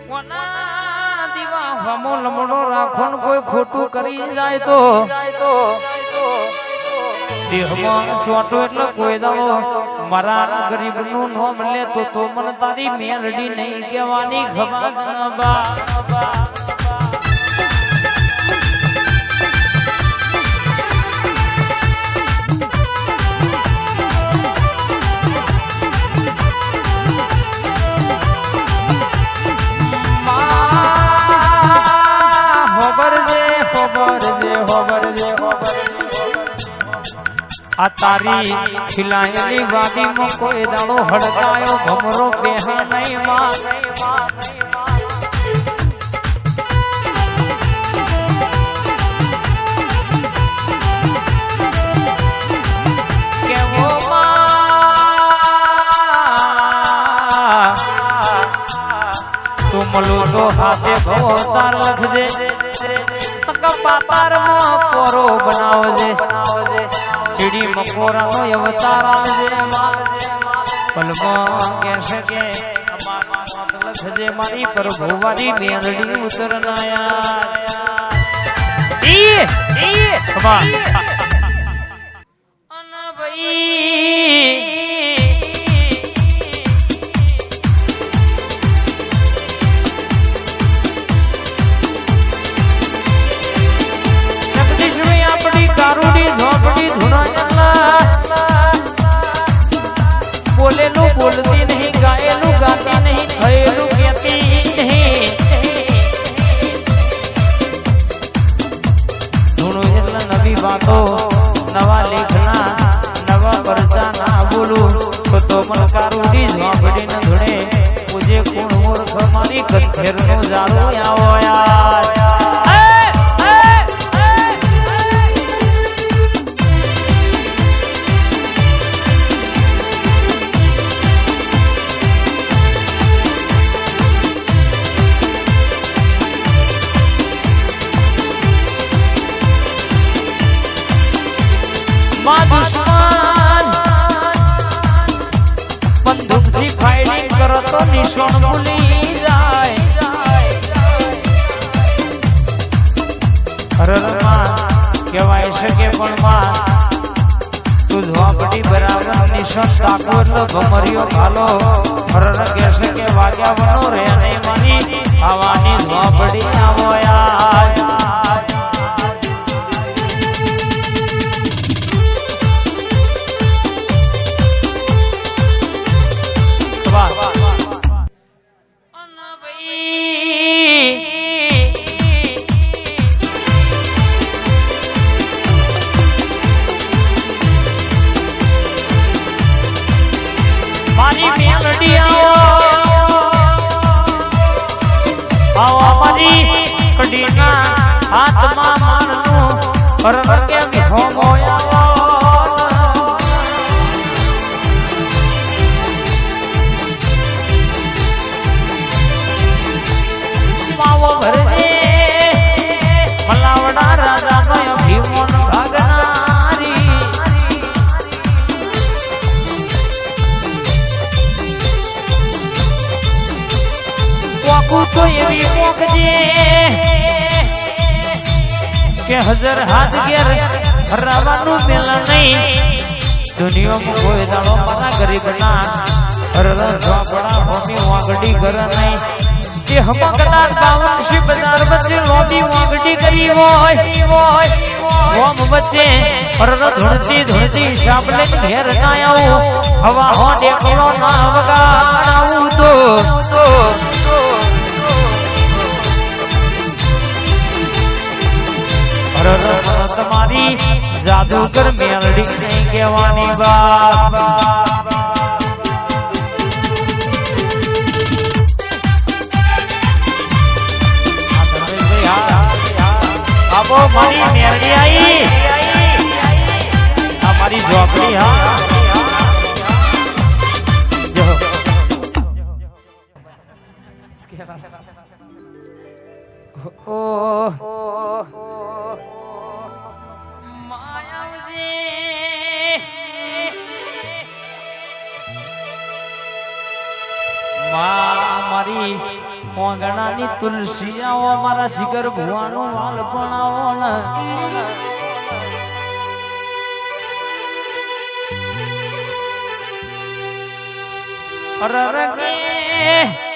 કોના દીવા હમો લમડો રાખો ને કોઈ ખોટું કરી જાય તો દેહમાં ચોટો એટલે કોઈ દાડો મારા ગરીબનું નામ લે તો મને તારી મેલડી નહીં કહેવાની ખબર બા આ તારી ખિલાયેલી વાદીમાં કોઈ દાડો હડકાયો ભમરો બેહા નહીં માં કેવો તું મળો તો હાથે ભવો તાર લખજે પાતારમાં પોરો બનાવજે ચીડી મકોરાનો અવતાર આવજે પલમાં કહેશે કે લખજે મારી પ્રભુવારી મેલડી ઉતરનાયા અન ભાઈ બોલેલું બોલતી નહીં ગાયેલું ગાતી નહીં થયેલું કહેતી નહીં ધૂણું એટલે નવી વાતો નવા લેખના નવા પરચા ના બોલું તો મલકારુડી ઝોંપડીને ધૂણે મુજે કોણ મૂર્ખ મારી કથેરનો જારો આવો યાર બંદૂકથી ફાયરિંગ કરો તો નિશાન ભૂલી જાય હરરમાં કહેવાય છે કે પણ માં તું ઝોપડી બરાબર નિશાન તાકો એટલે ભમરિયો ખાલો હરર કહેશે કે વાગ્યા વનો રે નહીં માની આવાની ઝોપડી આવો યાર મારી મેલડી આવો મારી કડીના હાથમાં મારનું હરર કે હોમો આવો માવો ભરજે મલાવડા રાજાનો ભીમોન ભાગનારી કોકુ તો એવી કોકજે કે હજાર હાથ ઘેર હરાવાનું પેલા નહીં દુનિયામાં કોઈ દાડો મારા ગરીબના હરર ઝોપડા હોમી વાગડી ઘર નહીં એ હમકદાર 52 બજાર વચ્ચે લોબી વાગડી કરી હોય ઓમ વચ્ચે હરર ધૂણતી શાબલે ઘેર ના આવું હવા હો ડેકલો ના વગાડાવું તો તમારી જાદુગર મેલડી નહીં કહેવાની વાત આવો મારી મેલડી આવી આ મારી ઝોપડી હા મારી ઓંગણાની તુલસી આવો મારા જીગર ભુવાનો વાલ પણ આવો ને અરે